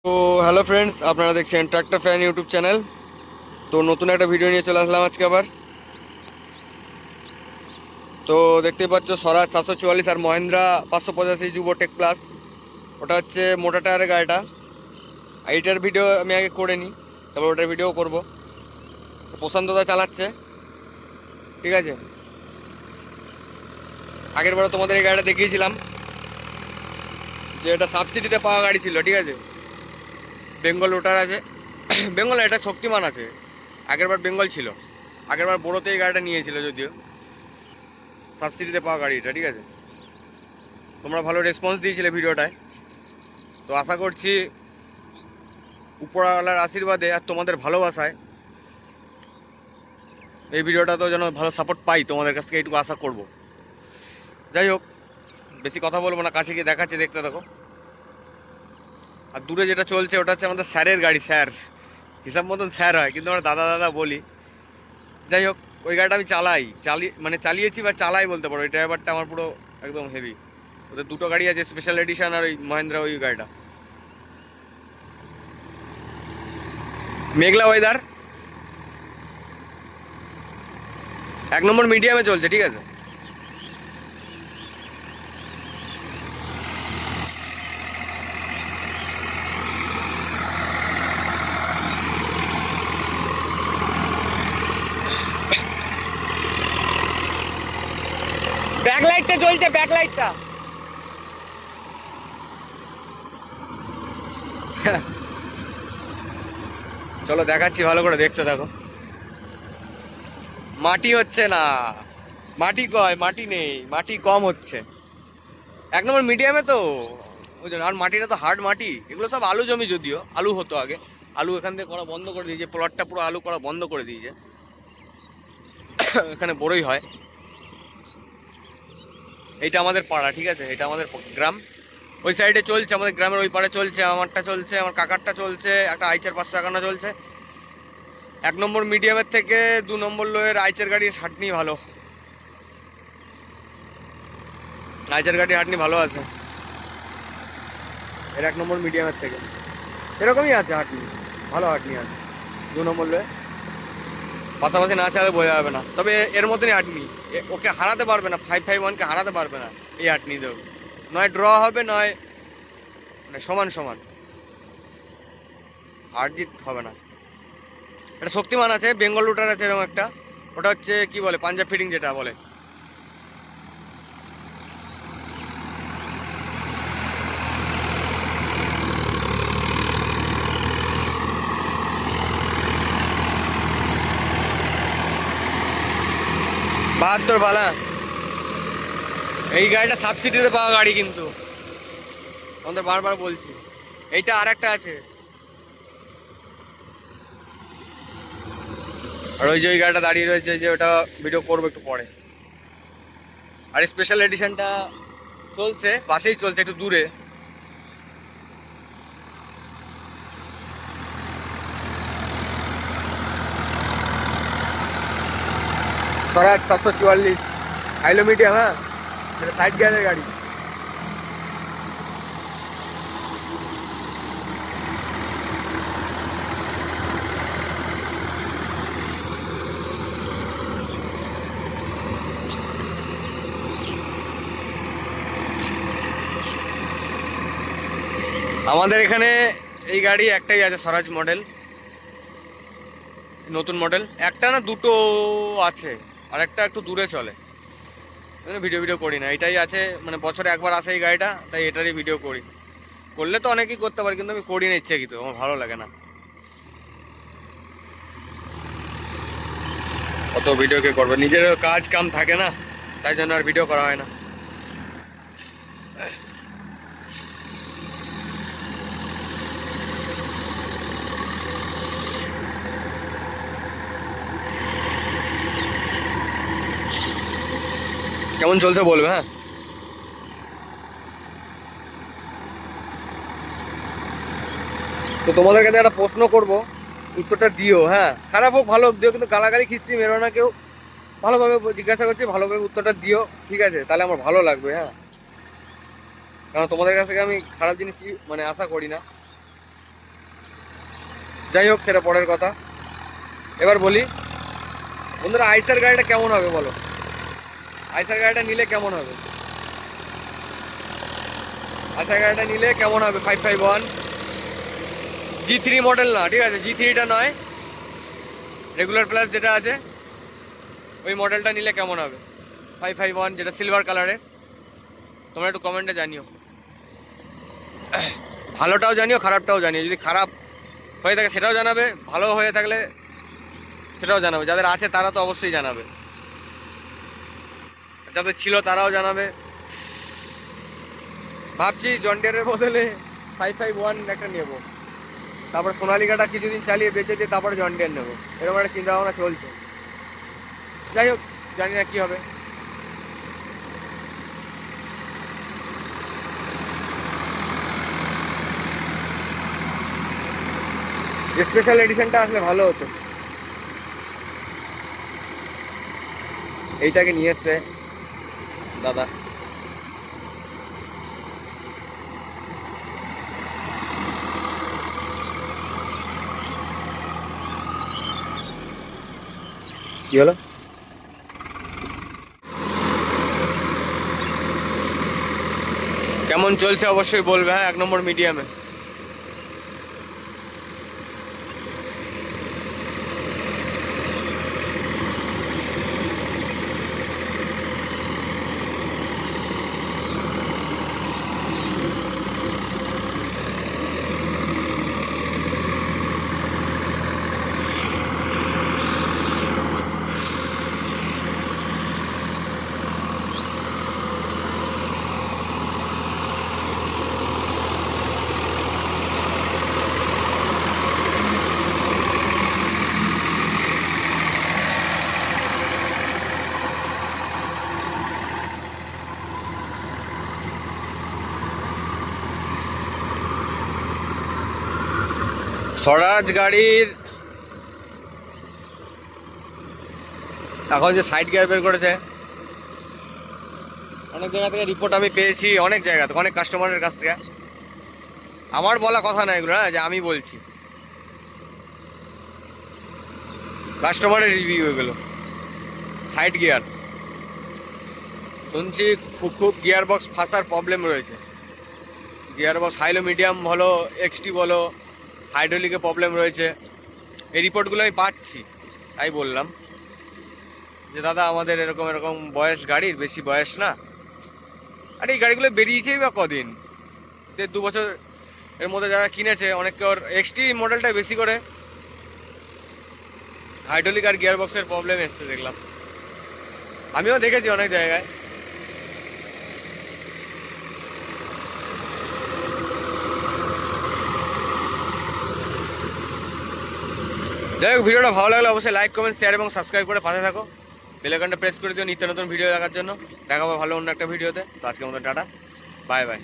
তো hello friends, আপনারা দেখছেন ট্রাক্টর ফ্যান ইউটিউব চ্যানেল। তো নতুন একটা ভিডিও নিয়ে চলে আসলাম আজকে আবার। তো দেখতেই পাচ্ছ স্বরাজ 744 আর মহেন্দ্রা 585 যুবো টেক প্লাস। ওটা হচ্ছে মোটা টায়ারের গাড়িটা। এইটার ভিডিও আমি আগে করে নিই, তারপর ওটার ভিডিও করব। প্রশান্ত দা চালাচ্ছে, ঠিক আছে। আগের বারও তোমাদের এই গাড়িটা দেখিয়েছিলাম, যে এটা সাবসিডিতে পাওয়া গাড়ি ছিল, ঠিক আছে। বেঙ্গল রোটার আছে, বেঙ্গল এটা শক্তিমান আছে। আগেরবার বেঙ্গল ছিল, আগেরবার বড়োতে এই গাড়িটা নিয়েছিল, যদিও সাবসিডিতে পাওয়া গাড়ি এটা, ঠিক আছে। তোমরা ভালো রেসপন্স দিয়েছিলে ভিডিওটায়। তো আশা করছি উপরওয়ালার আশীর্বাদে আর তোমাদের ভালোবাসায় এই ভিডিওটা তো যেন ভালো সাপোর্ট পাই, তোমাদের কাছ থেকে এইটুকু আশা করব। যাই হোক, বেশি কথা বলবো না, কাছে গিয়ে দেখাচ্ছি, দেখতে থাকো। আর দূরে যেটা চলছে ওটা হচ্ছে আমাদের স্যারের গাড়ি। স্যার হিসাব মতন স্যার হয়, কিন্তু আমরা দাদা দাদা বলি। যাই হোক, ওই গাড়িটা আমি মানে চালিয়েছি বা চালাই বলতে পারো। ওই ড্রাইভারটা আমার পুরো একদম হেভি। ওদের দুটো গাড়ি আছে, স্পেশাল এডিশন আর ওই মহেন্দ্রা ওই গাড়িটা। মেঘলা ওয়েদার, 1 নম্বর মিডিয়ামে চলছে, ঠিক আছে। ব্যাক লাইটটা জ্বলছে, ব্যাক লাইটটা। চলো দেখাচ্ছি, ভালো করে দেখতে থাকো। মাটি হচ্ছে না, মাটি কয়, মাটি নেই, মাটি কম হচ্ছে। 1 নম্বর মিডিয়ামে তো ওই জন্য। আর মাটিটা তো হার্ড মাটি, এগুলো সব আলু জমি, যদিও আলু হতো আগে। আলু এখান থেকে করা বন্ধ করে দিয়েছে, প্লটটা পুরো আলু করা বন্ধ করে দিয়েছে। এখানে বড়ই হয়। এইটা আমাদের পাড়া, ঠিক আছে, এটা আমাদের গ্রাম। ওই সাইডে চলছে, আমাদের গ্রামের ওই পাড়ে চলছে, আমারটা চলছে, আমার কাকারটা চলছে, একটা আইচের 551 চলছে। 1 নম্বর মিডিয়ামের থেকে 2 নম্বর লোয়ের আইচের গাড়ির হাঁটনি ভালো। আইচের গাড়ি হাঁটনি ভালো আছে এর 1 নম্বর মিডিয়ামের থেকে। এরকমই আছে হাঁটনি, ভালো হাঁটনি আছে 2 নম্বর লোয়ে। পাশাপাশি না চালে বোঝা যাবে না, তবে এর মতনই হাঁটনি। ওকে হারাতে পারবে না, 551কে হারাতে পারবে না এই হাঁটনি দেও। নয় ড্র হবে, নয় মানে সমান সমান, হার জিত হবে না। এটা শক্তিমান আছে, বেঙ্গল রুটার আছে এরকম একটা। ওটা হচ্ছে কি বলে, পাঞ্জাব ফিটিং যেটা বলে। বাহাত্তর বালা, এই গাড়িটা সাবসিডিতে পাওয়া গাড়ি, কিন্তু আমাদের বারবার বলছি। এইটা আর একটা আছে, আর ওই যে ওই গাড়িটা দাঁড়িয়ে রয়েছে, যে ওটা ভিডিও করবো একটু পরে। আর স্পেশাল এডিশনটা চলছে, পাশেই চলছে, একটু দূরে। স্বরাজ 744 হাইলো মিডিয়াম, হ্যাঁ, এটা সাইড গিয়ারের গাড়ি। আমাদের এখানে এই গাড়ি একটাই আছে, স্বরাজ মডেল, নতুন মডেল। একটা না দুটো আছে, আর একটা একটু দূরে চলে। ভিডিও ভিডিও করি না, এটাই আছে, মানে বছরে একবার আসে এই গাড়িটা, তাই এটারই ভিডিও করি। করলে তো অনেকেই করতে পারে, কিন্তু আমি করি না ইচ্ছে, কিন্তু আমার ভালো লাগে না অত ভিডিও। কে করবে, নিজের কাজ কাম থাকে না, তাই জন্য আর ভিডিও করা হয় না। কেমন চলছে বলবে, হ্যাঁ। তো তোমাদের কাছে একটা প্রশ্ন করব, উত্তরটা দিও, হ্যাঁ। খারাপ হোক ভালো হোক দিও, কিন্তু গালাগালি খিস্তি মেরো না কেউ। ভালোভাবে জিজ্ঞাসা করছি, ভালোভাবে উত্তরটা দিও, ঠিক আছে, তাহলে আমার ভালো লাগবে, হ্যাঁ। কারণ তোমাদের কাছ থেকে আমি খারাপ জিনিস মানে আশা করি না। যাই হোক, সেটা পরের কথা। এবার বলি বন্ধুরা, আইসার গাড়িটা কেমন হবে বলো? আইসার গাড়িটা নিলে কেমন হবে? আইসার গাড়িটা নিলে কেমন হবে? 551 G3 মডেল না, ঠিক আছে, G3টা নয়, রেগুলার প্লাস যেটা আছে ওই মডেলটা নিলে কেমন হবে? 551, যেটা সিলভার কালারের। তোমরা একটু কমেন্টে জানিও, ভালোটাও জানিও খারাপটাও জানিও। যদি খারাপ হয়ে থাকে সেটাও জানাবে, ভালো হয়ে থাকলে সেটাও জানাবে। যাদের আছে তারা তো অবশ্যই জানাবে, যাদের ছিল তারাও জানাবে। ভাবছি জন্ডিয়ারের বদলে 551 একটা নেবো, তারপর সোনালিকাটা কিছুদিন চালিয়ে বেঁচে দিয়ে তারপরে জন্ডিয়ার নেবো, এরকম একটা চিন্তা ভাবনা চলছে। যাই হোক, জানি না কী হবে। স্পেশাল এডিশনটা আসলে ভালো হতো। এইটাকে নিয়ে এসছে দাদা। কি হলো? কেমন চলছে অবশ্যই বলবে, হ্যাঁ, 1 নম্বর মিডিয়ামে। স্বরাজ গাড়ির এখন যে সাইড গিয়ার বের করেছে, অনেক জায়গা থেকে রিপোর্ট আমি পেয়েছি, অনেক জায়গা থেকে, অনেক কাস্টমারের কাছ থেকে। আমার বলা কথা না এগুলো, হ্যাঁ, যে আমি বলছি, কাস্টমারের রিভিউ এগুলো। সাইড গিয়ার শুনছি খুব গিয়ার বক্স ফাঁসার প্রবলেম রয়েছে। গিয়ার বক্স হাইলো মিডিয়াম বলো, এক্সটি বলো, হাইড্রোলিকে প্রবলেম রয়েছে। এই রিপোর্টগুলো আমি পাচ্ছি, তাই বললাম যে দাদা আমাদের এরকম এরকম বয়স গাড়ির, বেশি বয়স না। আর এই গাড়িগুলো বেরিয়েছেই বা কদিন, 1.5-2 বছর এর মধ্যে যারা কিনেছে, অনেকে ওর এক্সটি মডেলটা বেশি করে হাইড্রোলিক আর গিয়ার বক্সের প্রবলেম এসছে দেখলাম, আমিও দেখেছি অনেক জায়গায়। যাই হোক, ভিডিওটা ভালো লাগলে অবশ্যই লাইক, কমেন্ট, শেয়ার এবং সাবস্ক্রাইব করে পাশে থাকো। বেল আইকনটা প্রেস করে দিও নিত্য নতুন ভিডিও দেখার জন্য। দেখাবো ভালো অন্য একটা ভিডিওতে। তো আজকের মতো টাটা, বাই বাই।